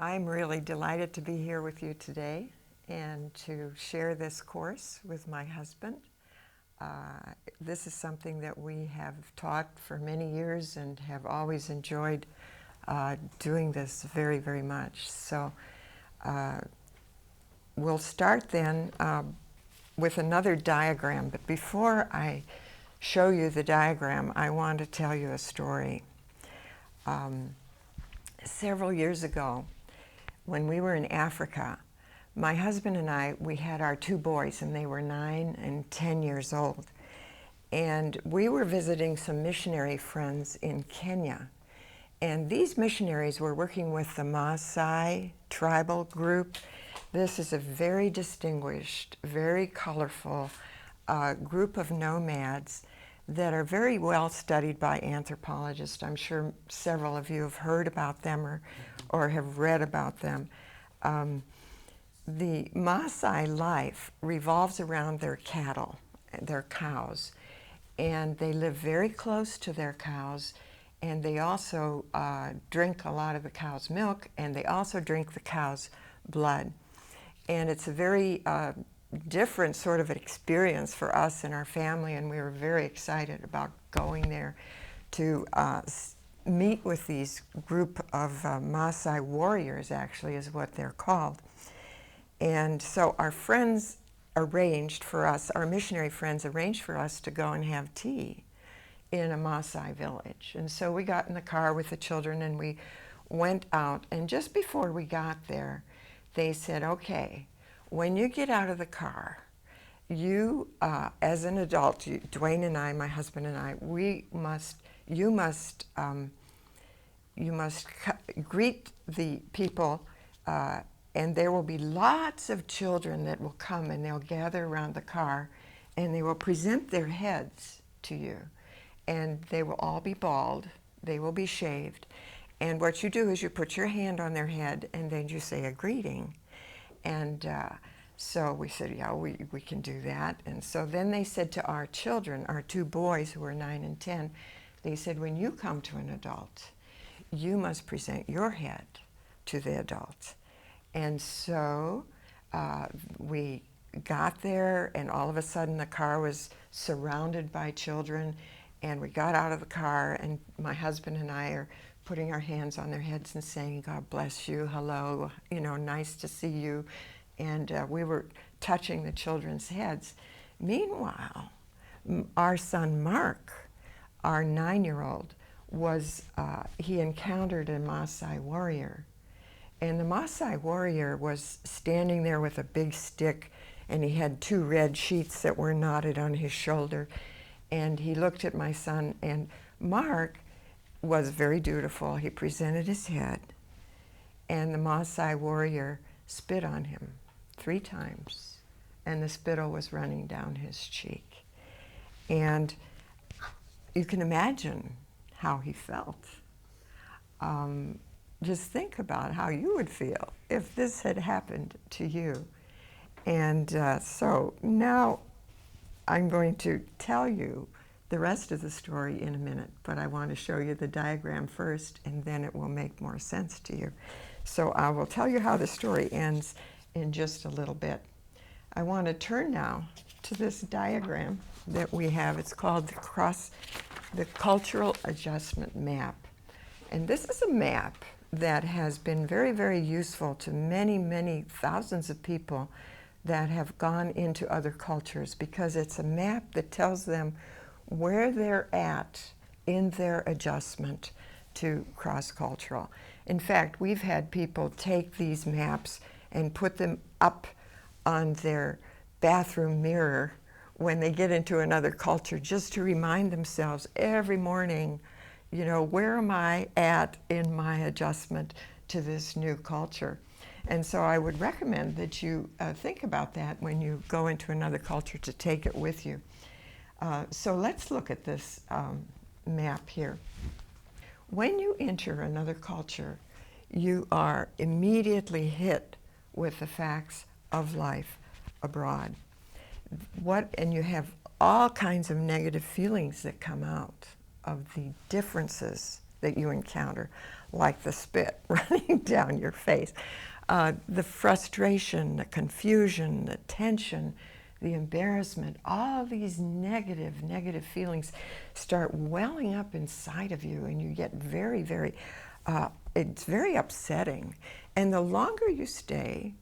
I'm really delighted to be here with you today and to share this course with my husband. This is something that we have taught for many years and have always enjoyed doing this very, very much. So we'll start then with another diagram. But before I show you the diagram, I want to tell you a story. Several years ago, when we were in Africa, my husband and I, we had our two boys, and they were 9 and 10 years old. And we were visiting some missionary friends in Kenya. And these missionaries were working with the Maasai tribal group. This is a very distinguished, very colorful group of nomads that are very well studied by anthropologists. I'm sure several of you have heard about them or have read about them. The Maasai life revolves around their cattle, their cows, and they live very close to their cows, and they also drink a lot of the cow's milk, and they also drink the cow's blood. And it's a very different sort of experience for us and our family, and we were very excited about going there to meet with these group of Maasai warriors, actually is what they're called. And so our friends arranged for us, our missionary friends arranged for us to go and have tea in a Maasai village. And so we got in the car with the children and we went out, and just before we got there, they said, okay, when you get out of the car, you, as an adult, Dwayne and I, my husband and I, you must greet the people, and there will be lots of children that will come, and they'll gather around the car, and they will present their heads to you. And they will all be bald, they will be shaved. And what you do is you put your hand on their head, and then you say a greeting. And so we said, yeah, we can do that. And so then they said to our children, our two boys who were 9 and 10, they said, when you come to an adult, you must present your head to the adult. And so we got there, and all of a sudden the car was surrounded by children, and we got out of the car, and my husband and I are putting our hands on their heads and saying, God bless you, hello, nice to see you. And we were touching the children's heads. Meanwhile, our son Mark, our 9-year-old, he encountered a Maasai warrior. And the Maasai warrior was standing there with a big stick, and he had 2 red sheets that were knotted on his shoulder. And he looked at my son, and Mark was very dutiful. He presented his head, and the Maasai warrior spit on him 3 times, and the spittle was running down his cheek. And you can imagine how he felt. Just think about how you would feel if this had happened to you. And so now I'm going to tell you the rest of the story in a minute, but I want to show you the diagram first, and then it will make more sense to you. So I will tell you how the story ends in just a little bit. I want to turn now to this diagram that we have. It's called the Cultural Adjustment Map. And this is a map that has been very, very useful to many, many thousands of people that have gone into other cultures, because it's a map that tells them where they're at in their adjustment to cross-cultural. In fact, we've had people take these maps and put them up on their bathroom mirror when they get into another culture, just to remind themselves every morning, where am I at in my adjustment to this new culture? And so I would recommend that you think about that when you go into another culture, to take it with you. So let's look at this map here. When you enter another culture, you are immediately hit with the facts of life abroad. And you have all kinds of negative feelings that come out of the differences that you encounter. like the spit running down your face. The frustration, the confusion, the tension, the embarrassment, all these negative feelings start welling up inside of you, and you get it's very upsetting. And the longer you stay,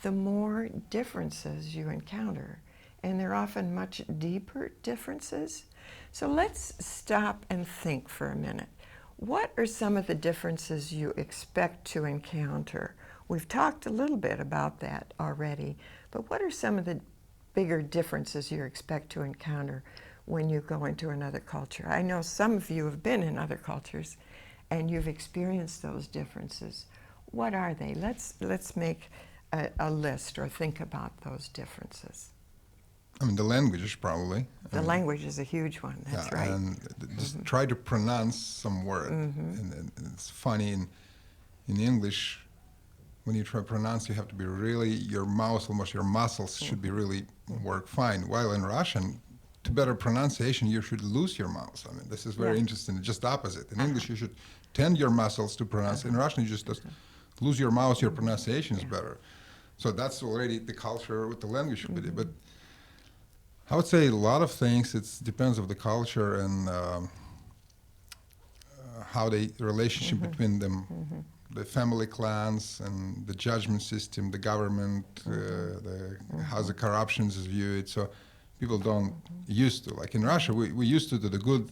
the more differences you encounter. And they're often much deeper differences. So let's stop and think for a minute. What are some of the differences you expect to encounter? We've talked a little bit about that already, but what are some of the bigger differences you expect to encounter when you go into another culture? I know some of you have been in other cultures and you've experienced those differences. What are they? Let's make a list or think about those differences. I mean, the language probably. The language is a huge one, that's right. And just try to pronounce some word. And it's funny, in English, when you try to pronounce, you have to be really, your mouth, almost your muscles should be really work fine. While in Russian, to better pronunciation, you should lose your mouth. I mean, this is very interesting. It's just opposite. In English, you should tend your muscles to pronounce. In Russian, you just lose your mouth, your pronunciation is better. So that's already the culture with the language. But I would say a lot of things, it depends on the culture and how the relationship between them, the family clans and the judgment system, the government, how the corruption is viewed. So people don't used to, like in Russia, we used to do the good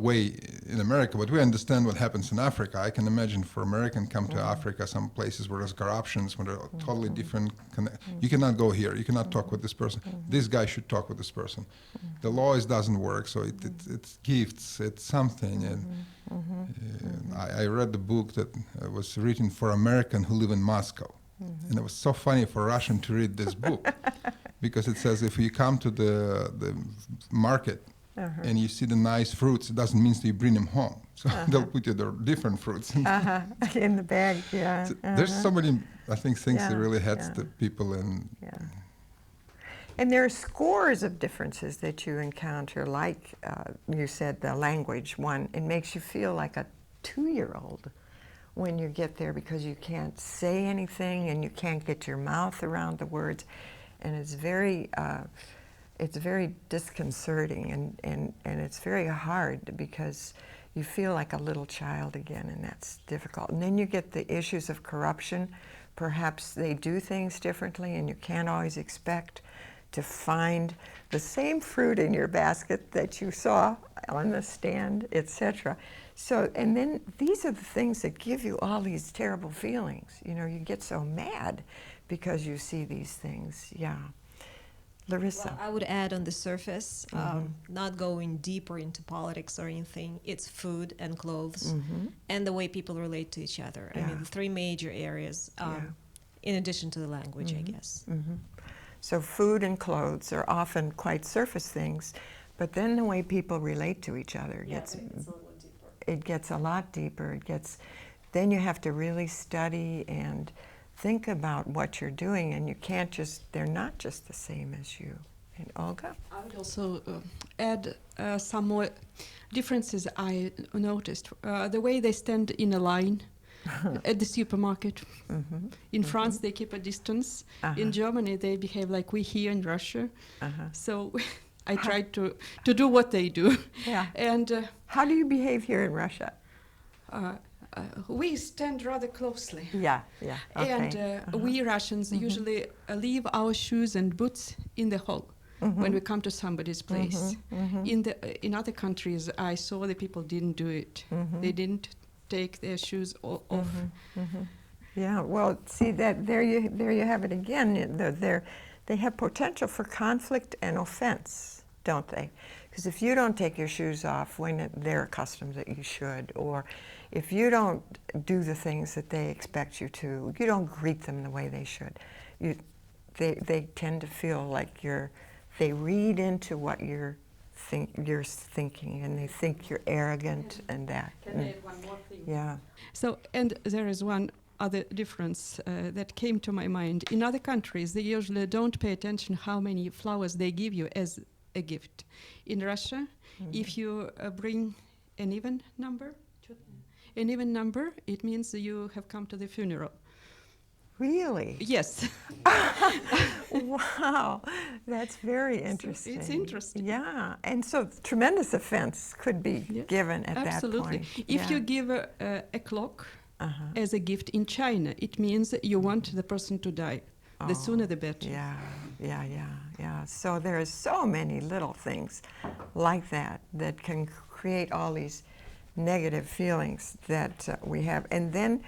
way in America, but we understand what happens in Africa. I can imagine for American come to Africa, some places where there's corruptions, where they're totally different. You cannot go here. You cannot talk with this person. This guy should talk with this person. The law doesn't work, so it's gifts. It's something. And I read the book that was written for Americans who live in Moscow, and it was so funny for Russian to read this book because it says if you come to the market. And you see the nice fruits, it doesn't mean that you bring them home. So they'll put you the different fruits. In the bag, yeah. So there's so many, I think, things that really hits the people. And there are scores of differences that you encounter, like you said, the language one. It makes you feel like a 2-year-old when you get there because you can't say anything and you can't get your mouth around the words. And it's very disconcerting and it's very hard because you feel like a little child again, and that's difficult. And then you get the issues of corruption. Perhaps they do things differently and you can't always expect to find the same fruit in your basket that you saw on the stand, etc. So, and then these are the things that give you all these terrible feelings. You know, you get so mad because you see these things, Larissa. Well, I would add on the surface, not going deeper into politics or anything, it's food and clothes and the way people relate to each other. I mean, the 3 major areas, in addition to the language, I guess. So food and clothes are often quite surface things, but then the way people relate to each other gets a little deeper. It gets a lot deeper. Then you have to really study and think about what you're doing, and you can't they're not just the same as you. And Olga? I would also add some more differences I noticed. The way they stand in a line at the supermarket. In France, they keep a distance. In Germany, they behave like we here in Russia. So I tried to do what they do. And how do you behave here in Russia? We stand rather closely. Okay. And we Russians usually leave our shoes and boots in the hall when we come to somebody's place. In other countries, I saw the people didn't do it. They didn't take their shoes off. Yeah, well, see that there you have it again. They have potential for conflict and offense, don't they? Because if you don't take your shoes off when they're accustomed that you should, or if you don't do the things that they expect you to, you don't greet them the way they should. They tend to feel like they read into what you're thinking, and they think you're arrogant and that. Can I add one more thing? Yeah. So, and there is one other difference that came to my mind. In other countries, they usually don't pay attention how many flowers they give you as a gift. In Russia, if you bring an even number, An even number, it means you have come to the funeral. Really? Yes. Wow, that's very interesting. It's interesting. Yeah, and so tremendous offense could be Yeah, given at absolutely. that point. If Yeah. you give a clock Uh-huh. as a gift in China, it means you want the person to die. The Oh, sooner the better. Yeah. So there are so many little things like that that can create all these negative feelings that we have. And then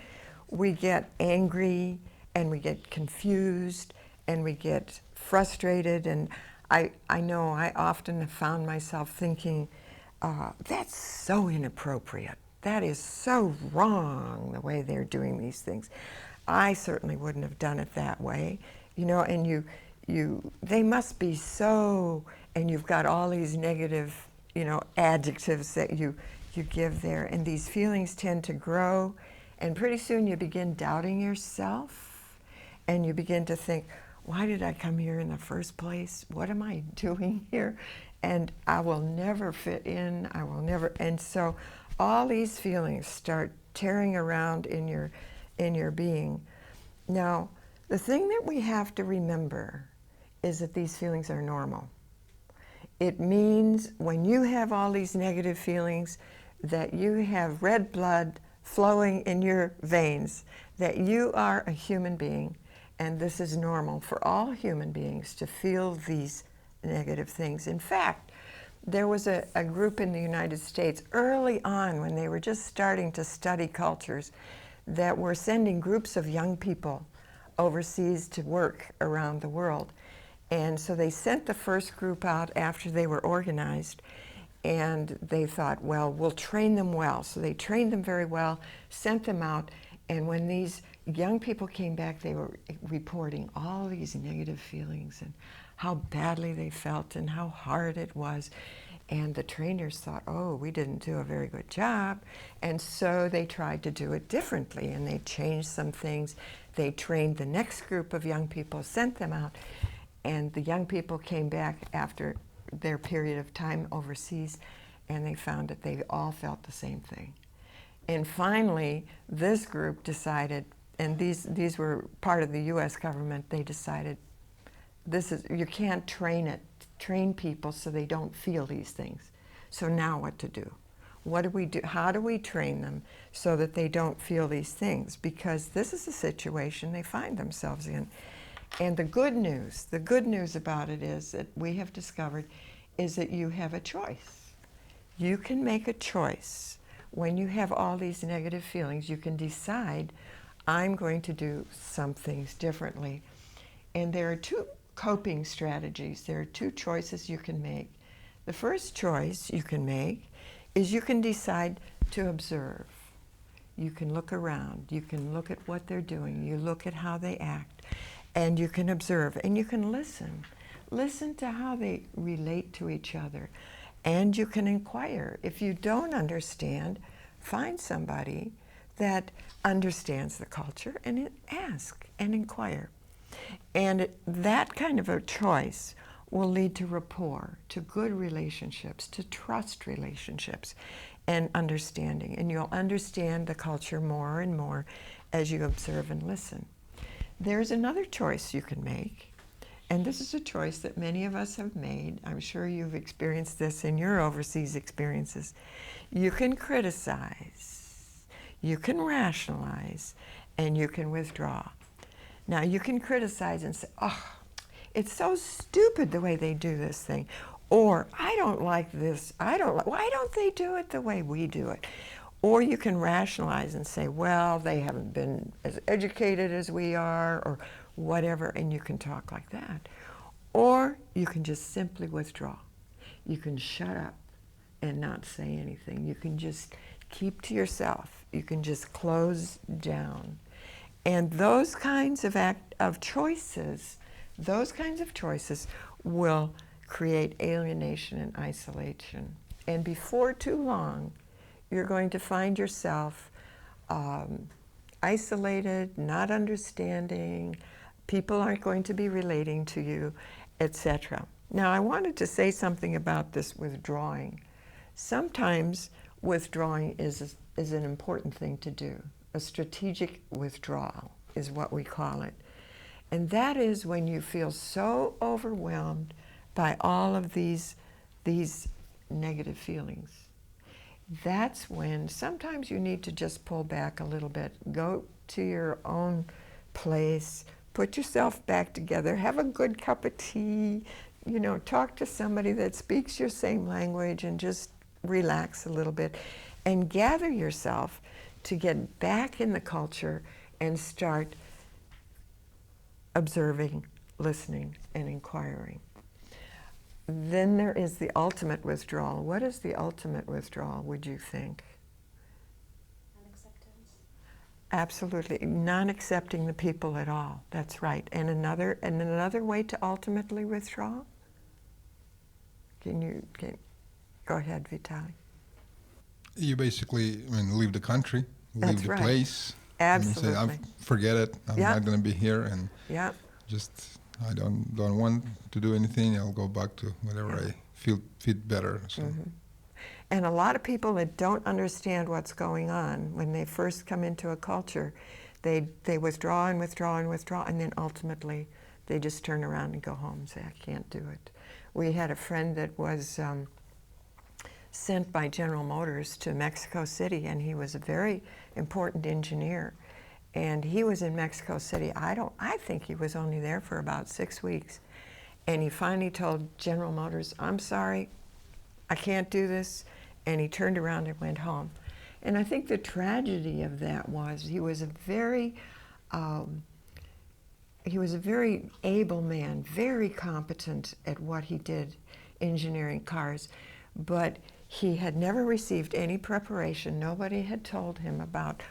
we get angry and we get confused and we get frustrated. And I know I often have found myself thinking, that's so inappropriate. That is so wrong, the way they're doing these things. I certainly wouldn't have done it that way, you know, and they must be so, and you've got all these negative, you know, adjectives that you give there, and these feelings tend to grow, and pretty soon you begin doubting yourself, and you begin to think, why did I come here in the first place? What am I doing here? And I will never fit in, I will never, and so all these feelings start tearing around in your being. Now, the thing that we have to remember is that these feelings are normal. It means when you have all these negative feelings that you have red blood flowing in your veins, that you are a human being, and this is normal for all human beings to feel these negative things. In fact, there was a group in the United States early on when they were just starting to study cultures that were sending groups of young people overseas to work around the world. And so they sent the first group out after they were organized, and they thought, well, we'll train them well. So they trained them very well, sent them out, and when these young people came back, they were reporting all these negative feelings and how badly they felt and how hard it was. And the trainers thought, oh, we didn't do a very good job. And so they tried to do it differently, and they changed some things. They trained the next group of young people, sent them out, and the young people came back after their period of time overseas, and they found that they all felt the same thing. And finally, this group decided, and these were part of the U.S. government, they decided, you can't train people so they don't feel these things. So now what to do? What do we do? How do we train them so that they don't feel these things? Because this is the situation they find themselves in. And the good news about it is that we have discovered is that you have a choice. You can make a choice. When you have all these negative feelings, you can decide, I'm going to do some things differently. And there are two coping strategies. There are two choices you can make. The first choice you can make is you can decide to observe. You can look around. You can look at what they're doing. You look at how they act. And you can observe. And you can listen. Listen to how they relate to each other. And you can inquire. If you don't understand, find somebody that understands the culture and ask and inquire. And that kind of a choice will lead to rapport, to good relationships, to trust relationships, and understanding. And you'll understand the culture more and more as you observe and listen. There's another choice you can make, and this is a choice that many of us have made. I'm sure you've experienced this in your overseas experiences. You can criticize, you can rationalize, and you can withdraw. Now, you can criticize and say, oh, it's so stupid the way they do this thing. Or, I don't like this. Why don't they do it the way we do it? Or you can rationalize and say, well, they haven't been as educated as we are, or whatever, and you can talk like that. Or you can just simply withdraw. You can shut up and not say anything. You can just keep to yourself. You can just close down. And those kinds of choices, will create alienation and isolation. And before too long, you're going to find yourself isolated, not understanding, people aren't going to be relating to you, etc. Now, I wanted to say something about this withdrawing. Sometimes withdrawing is an important thing to do. A strategic withdrawal is what we call it. And that is when you feel so overwhelmed by all of these negative feelings. That's when sometimes you need to just pull back a little bit, go to your own place, put yourself back together, have a good cup of tea, you know, talk to somebody that speaks your same language and just relax a little bit and gather yourself to get back in the culture and start observing, listening, and inquiring. Then there is the ultimate withdrawal. What is the ultimate withdrawal, would you think? Unacceptance. Absolutely, not accepting the people at all. That's right. And another way to ultimately withdraw? Can go ahead, Vitaly. You basically, leave the country, That's leave the right. place. Absolutely. Say, forget it. I'm Yeah. not going to be here, and Yeah. just I don't want to do anything. I'll go back to whatever Yeah. I feel fit better. So. Mm-hmm. And a lot of people that don't understand what's going on when they first come into a culture, they withdraw and withdraw and withdraw, and then ultimately they just turn around and go home and say, I can't do it. We had a friend that was sent by General Motors to Mexico City, and he was a very important engineer. And he was in Mexico City. I think he was only there for about 6 weeks. And he finally told General Motors, I'm sorry, I can't do this. And he turned around and went home. And I think the tragedy of that was he was a very able man, very competent at what he did, engineering cars. But he had never received any preparation. Nobody had told him about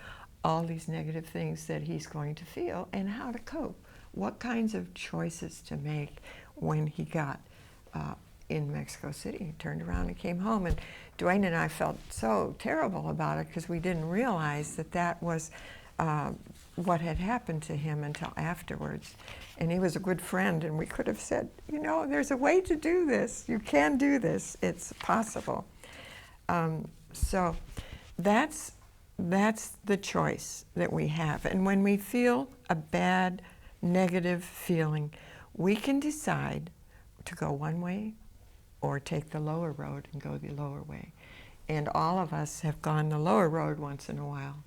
all these negative things that he's going to feel and how to cope, what kinds of choices to make when he got in Mexico City. He turned around and came home, and Dwayne and I felt so terrible about it because we didn't realize that that was what had happened to him until afterwards. And he was a good friend, and we could have said, you know, there's a way to do this. You can do this. It's possible. So that's the choice that we have. And when we feel a bad, negative feeling, we can decide to go one way or take the lower road and go the lower way. And all of us have gone the lower road once in a while.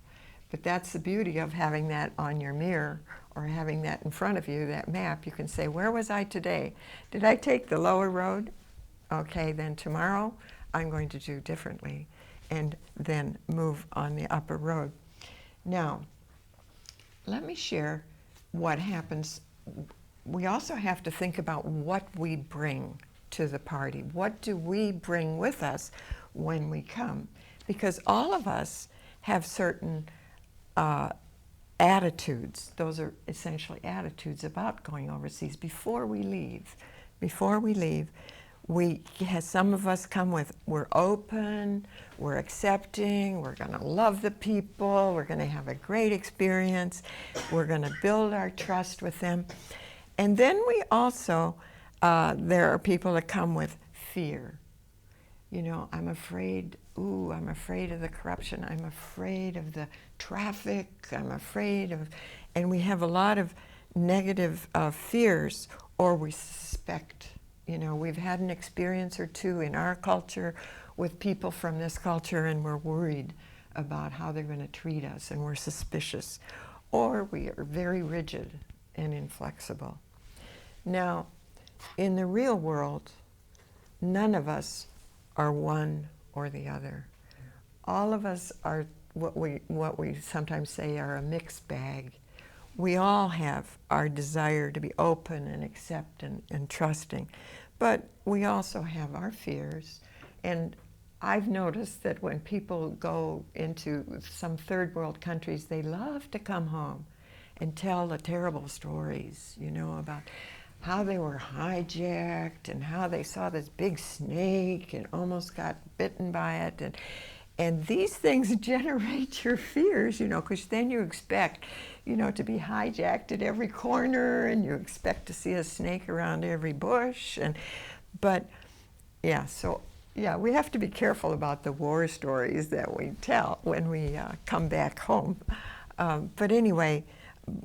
But that's the beauty of having that on your mirror or having that in front of you, that map. You can say, where was I today? Did I take the lower road? Okay, then tomorrow I'm going to do differently, and then move on the upper road. Now, let me share what happens. We also have to think about what we bring to the party. What do we bring with us when we come? Because all of us have certain attitudes. Those are essentially attitudes about going overseas before we leave. Before we leave, some of us come with, we're open, we're accepting, we're going to love the people, we're going to have a great experience, we're going to build our trust with them. And then we also, there are people that come with fear. You know, I'm afraid of the corruption, I'm afraid of the traffic, I'm afraid of, and we have a lot of negative fears, or we suspect. You know, we've had an experience or two in our culture with people from this culture, and we're worried about how they're going to treat us, and we're suspicious. Or we are very rigid and inflexible. Now, in the real world, none of us are one or the other. All of us are what we sometimes say are a mixed bag. We all have our desire to be open and accept and trusting, but we also have our fears. And I've noticed that when people go into some third world countries, they love to come home and tell the terrible stories, you know, about how they were hijacked and how they saw this big snake and almost got bitten by it. And these things generate your fears, you know, because then you expect, you know, to be hijacked at every corner, and you expect to see a snake around every bush. But yeah, so Yeah, we have to be careful about the war stories that we tell when we come back home. But anyway,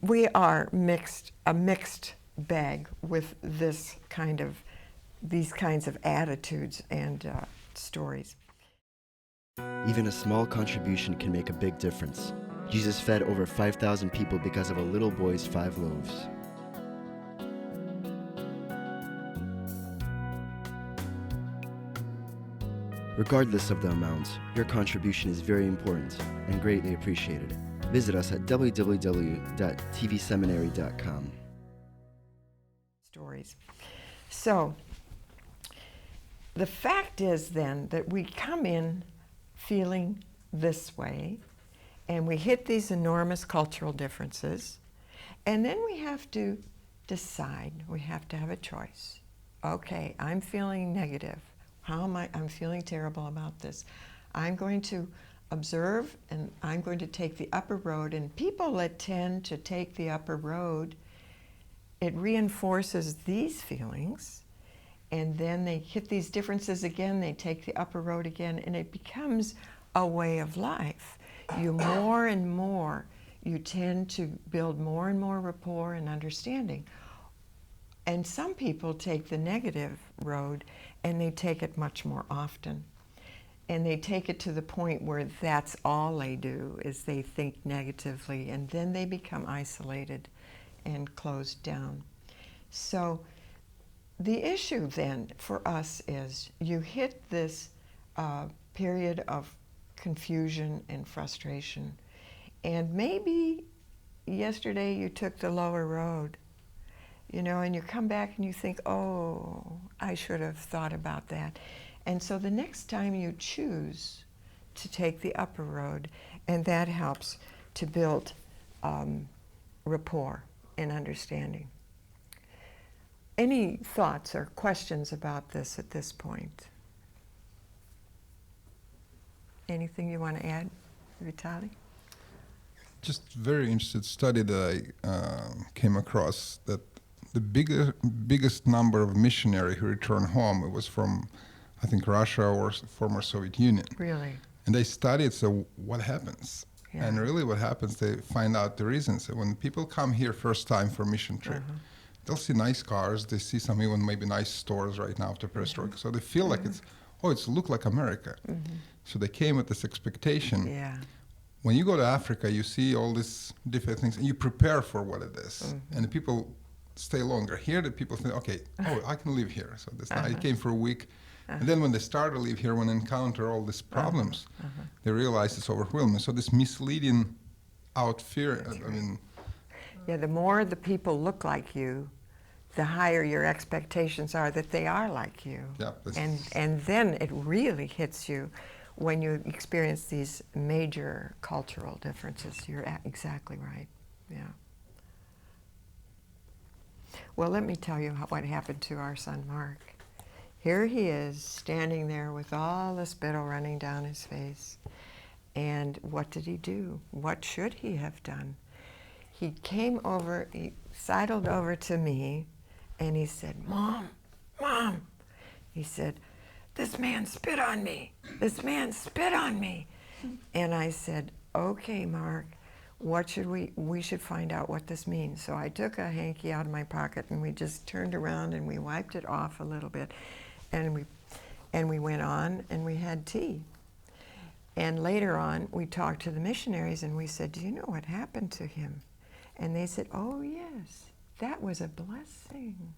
we are a mixed bag with these kinds of attitudes and stories. Even a small contribution can make a big difference. Jesus fed over 5,000 people because of a little boy's 5 loaves. Regardless of the amount, your contribution is very important and greatly appreciated. Visit us at www.tvseminary.com. Stories. So, the fact is then that we come in feeling this way, and we hit these enormous cultural differences, and then we have to decide, we have to have a choice. Okay, I'm feeling negative. I'm feeling terrible about this. I'm going to observe, and I'm going to take the upper road. And people that tend to take the upper road, it reinforces these feelings, and then they hit these differences again, they take the upper road again, and it becomes a way of life. You more and more, you tend to build more and more rapport and understanding. And some people take the negative road, and they take it much more often. And they take it to the point where that's all they do, is they think negatively, and then they become isolated and closed down. So the issue then for us is you hit this period of confusion and frustration, and maybe yesterday you took the lower road, and you come back and you think, oh, I should have thought about that. And so the next time you choose to take the upper road, and that helps to build rapport and understanding. Any thoughts or questions about this at this point? Anything you want to add, Vitali? Just very interesting study that I came across, that the biggest number of missionaries who returned home, it was from, I think, Russia or former Soviet Union. Really? And they studied, so what happens? Yeah. And really what happens, they find out the reasons. When people come here first time for a mission trip, they'll see nice cars, they see some even maybe nice stores right now after perestroika. So they feel like it's look like America. So they came with this expectation. Yeah. When you go to Africa, you see all these different things, and you prepare for what it is. And the people stay longer. Here, the people think, okay, I can live here. So this I came for a week. And then when they start to live here, when they encounter all these problems, they realize it's overwhelming. So this misleading out fear, Yeah, the more the people look like you, the higher your expectations are that they are like you. Yeah, and then it really hits you when you experience these major cultural differences. You're exactly right. Yeah. Well, let me tell you what happened to our son Mark. Here he is, standing there with all the spittle running down his face. And what did he do? What should he have done? He came over, he sidled over to me, and he said, Mom, Mom. He said, this man spit on me. This man spit on me. And I said, okay, Mark, we should find out what this means. So I took a hanky out of my pocket, and we just turned around and we wiped it off a little bit. And we went on and we had tea. And later on, we talked to the missionaries and we said, do you know what happened to him? And they said, oh yes, that was a blessing.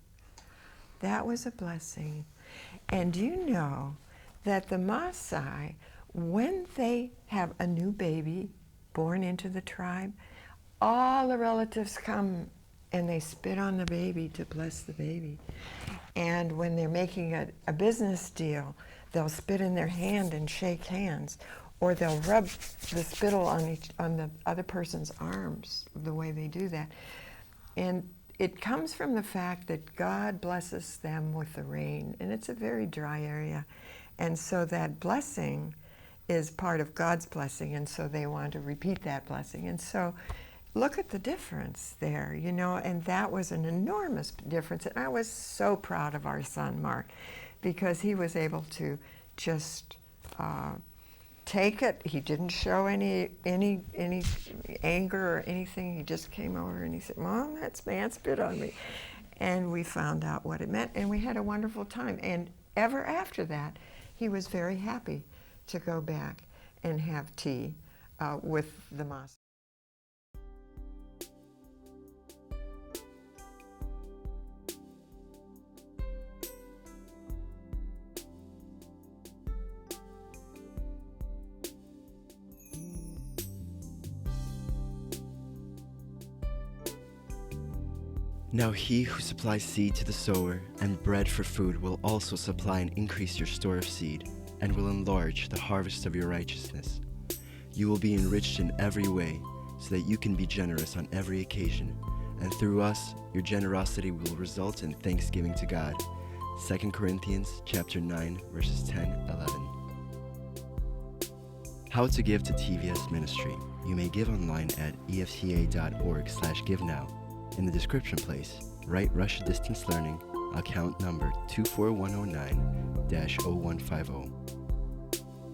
That was a blessing. And you know that the Maasai, when they have a new baby born into the tribe, all the relatives come and they spit on the baby to bless the baby. And when they're making a business deal, they'll spit in their hand and shake hands, or they'll rub the spittle on the other person's arms, the way they do that. And it comes from the fact that God blesses them with the rain, and it's a very dry area. And so that blessing is part of God's blessing, and so they want to repeat that blessing. And so look at the difference there, and that was an enormous difference. And I was so proud of our son, Mark, because he was able to just take it. He didn't show any anger or anything. He just came over and he said, "Mom, that's man spit on me." And we found out what it meant, and we had a wonderful time. And ever after that, he was very happy to go back and have tea with the Mas. Now he who supplies seed to the sower and bread for food will also supply and increase your store of seed, and will enlarge the harvest of your righteousness. You will be enriched in every way, so that you can be generous on every occasion, and through us your generosity will result in thanksgiving to God. 2 Corinthians chapter 9, verses 10-11. How to give to TVS Ministry. You may give online at efca.org/givenow. In the description place, write Russia Distance Learning, account number 24109-0150.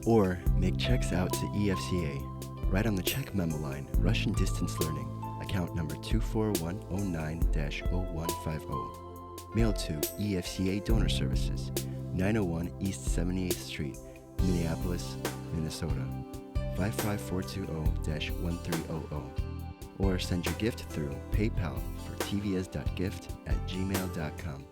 Or make checks out to EFCA. Write on the check memo line, Russian Distance Learning, account number 24109-0150. Mail to EFCA Donor Services, 901 East 78th Street, Minneapolis, Minnesota, 55420-1300. Or send your gift through PayPal for tvs.gift@gmail.com.